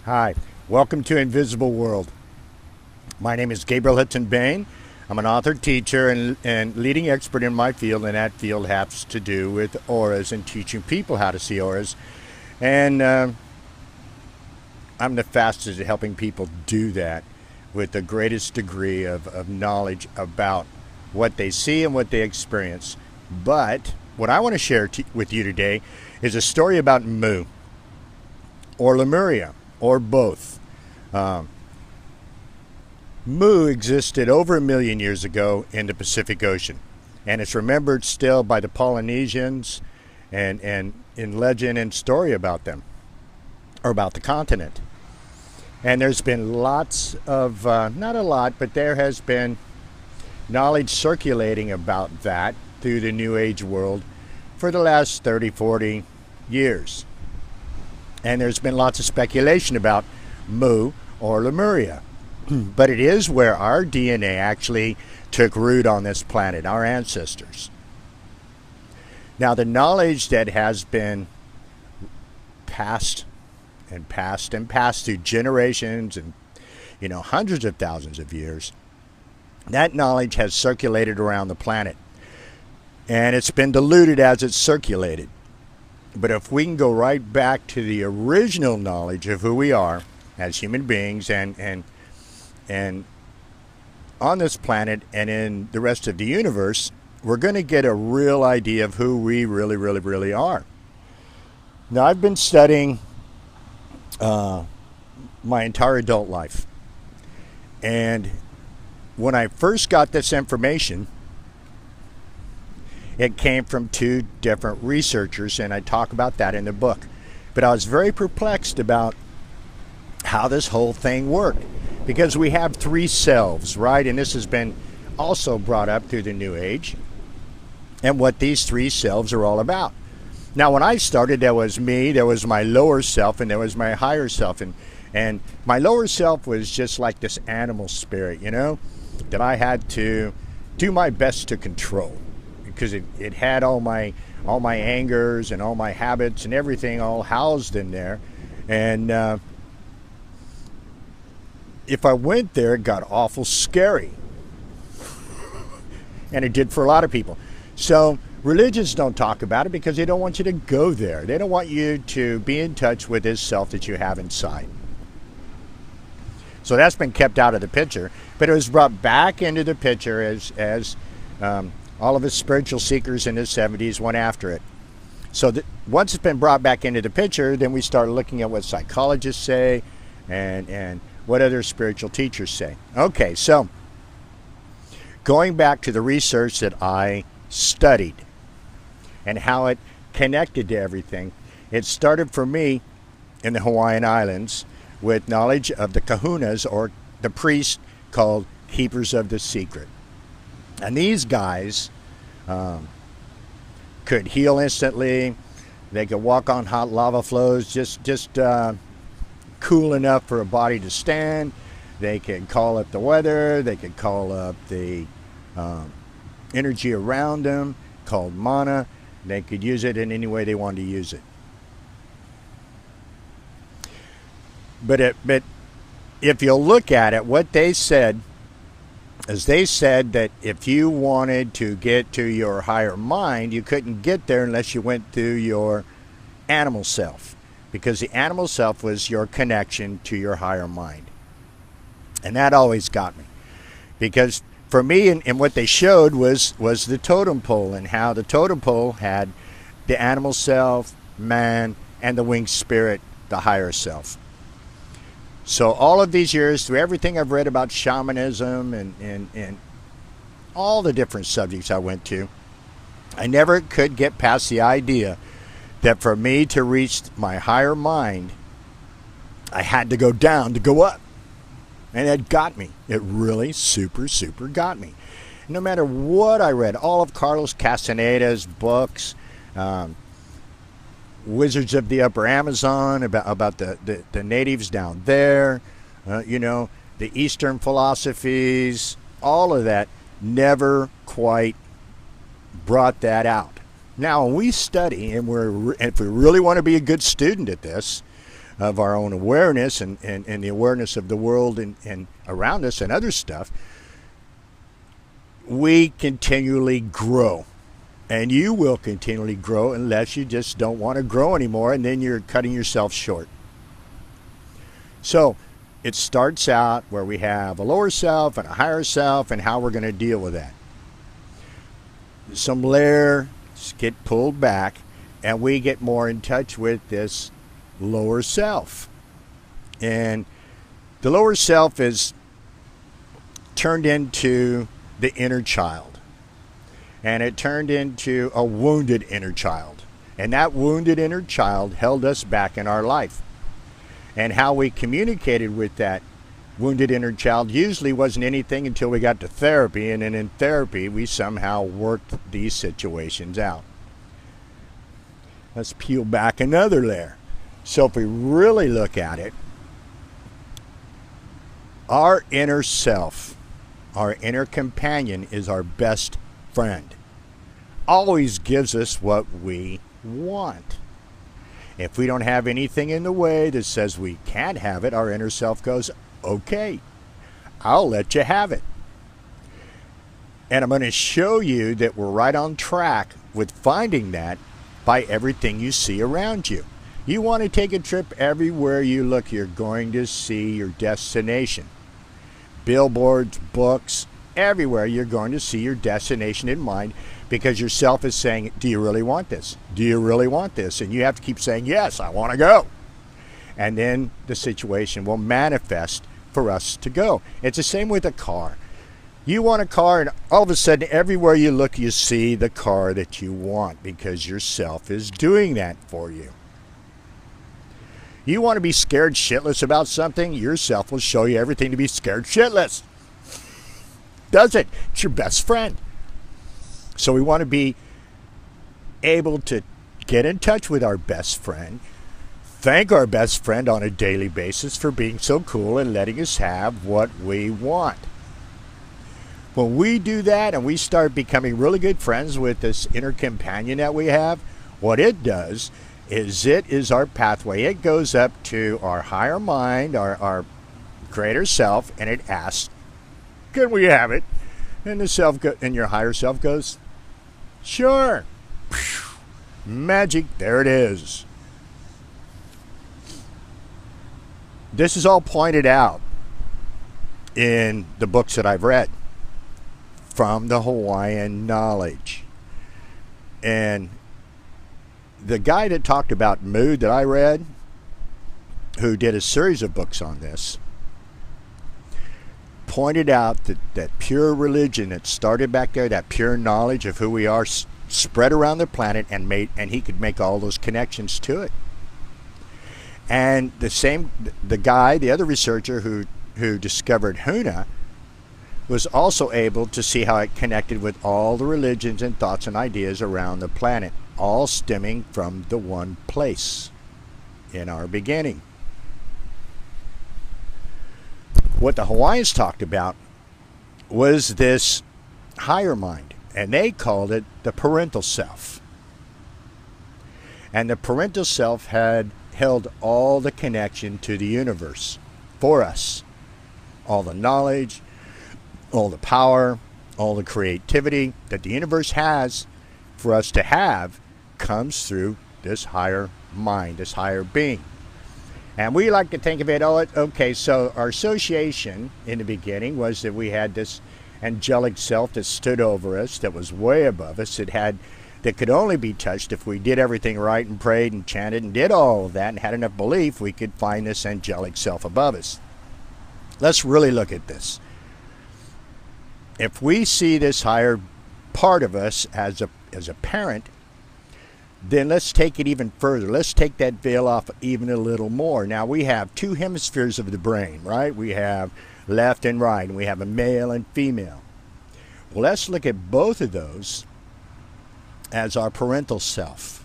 Hi, welcome to Invisible World. My name is Gabriel Hudson-Bain. I'm an author, teacher, and leading expert in my field, and that field has to do with auras and teaching people how to see auras. And I'm the fastest at helping people do that with the greatest degree of knowledge about what they see and what they experience. But what I want to share with you today is a story about Mu, or Lemuria, or both. Mu existed over 1 million years ago in the Pacific Ocean, and it's remembered still by the Polynesians and in legend and story about them, or about the continent. And there's been lots of, not a lot, but there has been knowledge circulating about that through the New Age world for the last 30, 40 years. And there's been lots of speculation about Mu or Lemuria. But it is where our DNA actually took root on this planet, our ancestors. Now, the knowledge that has been passed and passed and passed through generations and, hundreds of thousands of years, that knowledge has circulated around the planet. And it's been diluted as it's circulated. But if we can go right back to the original knowledge of who we are as human beings and on this planet and in the rest of the universe, we're going to get a real idea of who we really, really, really are. Now, I've been studying my entire adult life. And when I first got this information, it came from two different researchers, and I talk about that in the book. But I was very perplexed about how this whole thing worked, because we have three selves, right? And this has been also brought up through the New Age, and what these three selves are all about. Now, when I started, there was me, there was my lower self, and there was my higher self. And my lower self was just like this animal spirit, that I had to do my best to control, because it had all my angers and all my habits and everything all housed in there. And if I went there, it got awful scary. And it did for a lot of people. So religions don't talk about it because they don't want you to go there. They don't want you to be in touch with this self that you have inside. So that's been kept out of the picture. But it was brought back into the picture as all of us spiritual seekers in the 70s went after it. So once it's been brought back into the picture, then we start looking at what psychologists say and what other spiritual teachers say. Okay, so going back to the research that I studied and how it connected to everything, it started for me in the Hawaiian Islands with knowledge of the kahunas, or the priests called keepers of the secret. And these guys could heal instantly. They could walk on hot lava flows, just cool enough for a body to stand. They could call up the weather. They could call up the energy around them, called mana. They could use it in any way they wanted to use it. But if you'll look at it, what they said is they said that if you wanted to get to your higher mind, you couldn't get there unless you went through your animal self, because the animal self was your connection to your higher mind. And that always got me, because for me, and what they showed was the totem pole, and how the totem pole had the animal self, man, and the winged spirit, the higher self. So all of these years, through everything I've read about shamanism and all the different subjects I went to, I never could get past the idea that for me to reach my higher mind, I had to go down to go up. And it got me. It really super got me. No matter what I read, all of Carlos Castaneda's books, Wizards of the Upper Amazon, about the natives down there, the Eastern philosophies, all of that never quite brought that out. Now, when we study, and if we really want to be a good student at this, of our own awareness and the awareness of the world and around us and other stuff, we continually grow. And you will continually grow unless you just don't want to grow anymore, and then you're cutting yourself short. So it starts out where we have a lower self and a higher self and how we're going to deal with that. Some layers get pulled back and we get more in touch with this lower self. And the lower self is turned into the inner child. And it turned into a wounded inner child. And that wounded inner child held us back in our life. And how we communicated with that wounded inner child usually wasn't anything until we got to therapy. And then in therapy, we somehow worked these situations out. Let's peel back another layer. So if we really look at it, our inner self, our inner companion, is our best friend. Always gives us what we want. If we don't have anything in the way that says we can't have it, our inner self goes, okay, I'll let you have it. And I'm going to show you that we're right on track with finding that by everything you see around you. You want to take a trip, everywhere you look, you're going to see your destination. Billboards, books, everywhere you're going to see your destination in mind, because your self is saying, do you really want this? Do you really want this? And you have to keep saying, yes, I want to go. And then the situation will manifest for us to go. It's the same with a car. You want a car, and all of a sudden, everywhere you look, you see the car that you want, because your self is doing that for you. You want to be scared shitless about something, your self will show you everything to be scared shitless. Does it? It's your best friend. So we want to be able to get in touch with our best friend, thank our best friend on a daily basis for being so cool and letting us have what we want. When we do that and we start becoming really good friends with this inner companion that we have, what it does is it is our pathway. It goes up to our higher mind, our greater self, and it asks, can we have it? And the self and your higher self goes, sure. Magic, there it is. This is all pointed out in the books that I've read from the Hawaiian knowledge. And the guy that talked about mood that I read, who did a series of books on this, pointed out that pure religion that started back there, that pure knowledge of who we are, spread around the planet, and he could make all those connections to it. And the other researcher who discovered Huna, was also able to see how it connected with all the religions and thoughts and ideas around the planet, all stemming from the one place in our beginning. What the Hawaiians talked about was this higher mind, and they called it the parental self. And the parental self had held all the connection to the universe for us. All the knowledge, all the power, all the creativity that the universe has for us to have comes through this higher mind, this higher being. And we like to think of it, okay, so our association in the beginning was that we had this angelic self that stood over us, that was way above us, that could only be touched if we did everything right and prayed and chanted and did all of that and had enough belief, we could find this angelic self above us. Let's really look at this. If we see this higher part of us as a parent, then let's take it even further. Let's take that veil off even a little more. Now, we have two hemispheres of the brain, right? We have left and right, and we have a male and female. Well, let's look at both of those as our parental self.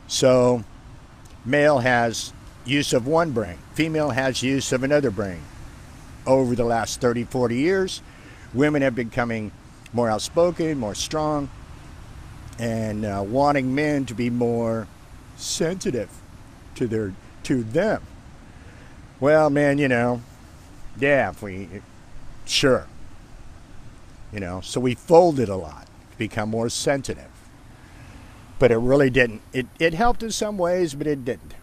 So, male has use of one brain. Female has use of another brain. Over the last 30, 40 years, women have been becoming more outspoken, more strong, and wanting men to be more sensitive. to them. Well, man, yeah, sure. So we folded a lot to become more sensitive. But it really didn't. It helped in some ways, but it didn't.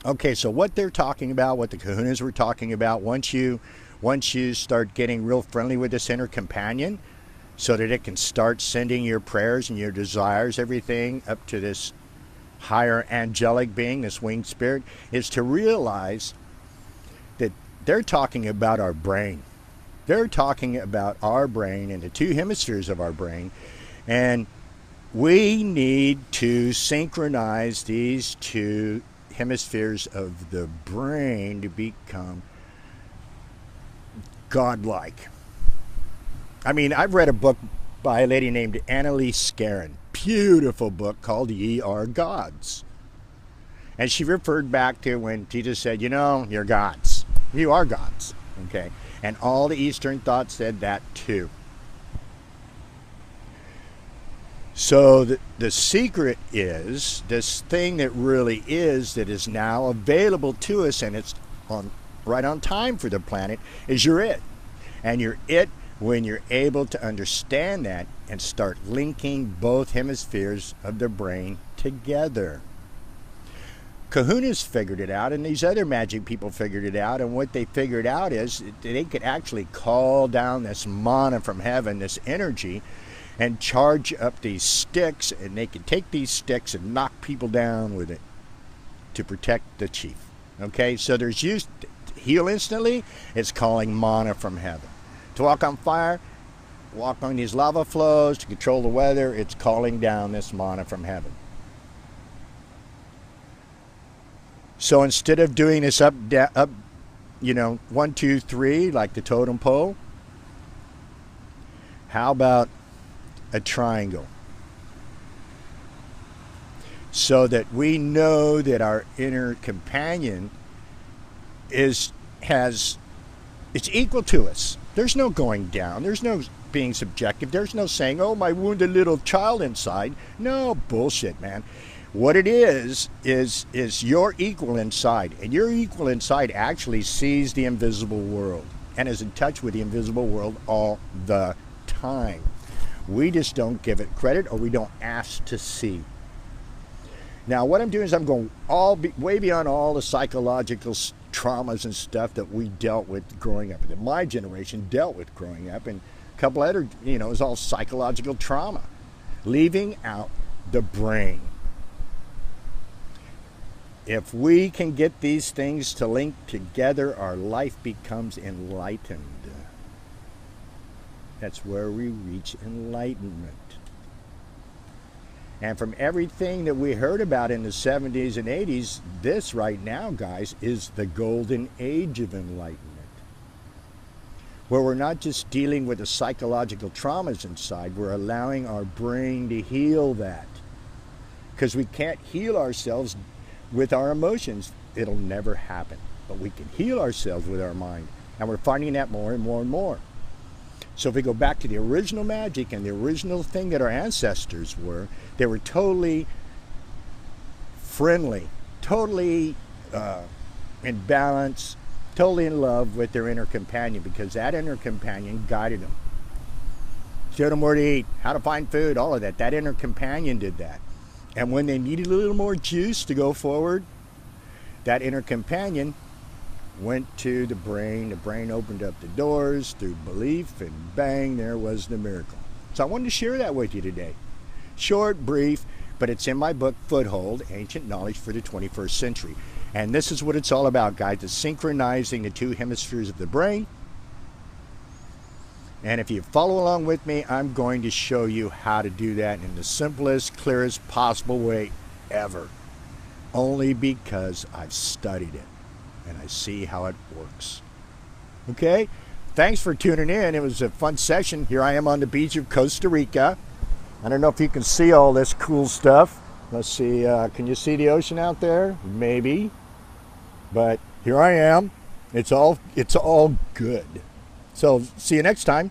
Okay, so what they're talking about, what the kahunas were talking about, once you start getting real friendly with this inner companion, so that it can start sending your prayers and your desires, everything, up to this higher angelic being, this winged spirit, is to realize that they're talking about our brain. They're talking about our brain and the two hemispheres of our brain, and we need to synchronize these two hemispheres of the brain to become godlike. I mean, I've read a book by a lady named Annalise Scarron, beautiful book called Ye Are Gods. And she referred back to when Jesus said, you're gods. You are gods. Okay? And all the Eastern thought said that too. So the secret is, this thing that really is, that is now available to us, and it's right on time for the planet, is you're it. And you're it when you're able to understand that and start linking both hemispheres of the brain together. Kahunas figured it out, and these other magic people figured it out, and what they figured out is they could actually call down this mana from heaven, this energy, and charge up these sticks, and they could take these sticks and knock people down with it to protect the chief. Okay, so there's used to heal instantly, it's calling mana from heaven. To walk on fire, walk on these lava flows, to control the weather, it's calling down this mana from heaven. So instead of doing this up, 1, 2, 3, like the totem pole, how about a triangle? So that we know that our inner companion it's equal to us. There's no going down. There's no being subjective. There's no saying, oh, my wounded little child inside. No, bullshit, man. What it is your equal inside. And your equal inside actually sees the invisible world and is in touch with the invisible world all the time. We just don't give it credit, or we don't ask to see. Now, what I'm doing is I'm going way beyond all the psychological traumas and stuff that we dealt with growing up, that my generation dealt with growing up, and a couple other, it was all psychological trauma. Leaving out the brain. If we can get these things to link together, our life becomes enlightened. That's where we reach enlightenment. And from everything that we heard about in the 70s and 80s, this right now, guys, is the golden age of enlightenment. Where we're not just dealing with the psychological traumas inside, we're allowing our brain to heal that. Because we can't heal ourselves with our emotions. It'll never happen. But we can heal ourselves with our mind. And we're finding that more and more and more. So if we go back to the original magic and the original thing that our ancestors were, they were totally friendly, totally in balance, totally in love with their inner companion, because that inner companion guided them. Showed them where to eat, how to find food, all of that. That inner companion did that. And when they needed a little more juice to go forward, that inner companion went to the brain opened up the doors through belief, and bang, there was the miracle. So I wanted to share that with you today. Short, brief, but it's in my book, Foothold, Ancient Knowledge for the 21st Century. And this is what it's all about, guys, is synchronizing the two hemispheres of the brain. And if you follow along with me, I'm going to show you how to do that in the simplest, clearest possible way ever. Only because I've studied it. And I see how it works. Okay? Thanks for tuning in. It was a fun session. Here I am on the beach of Costa Rica. I don't know if you can see all this cool stuff. Let's see. Can you see the ocean out there? Maybe. But here I am. It's all good. So see you next time.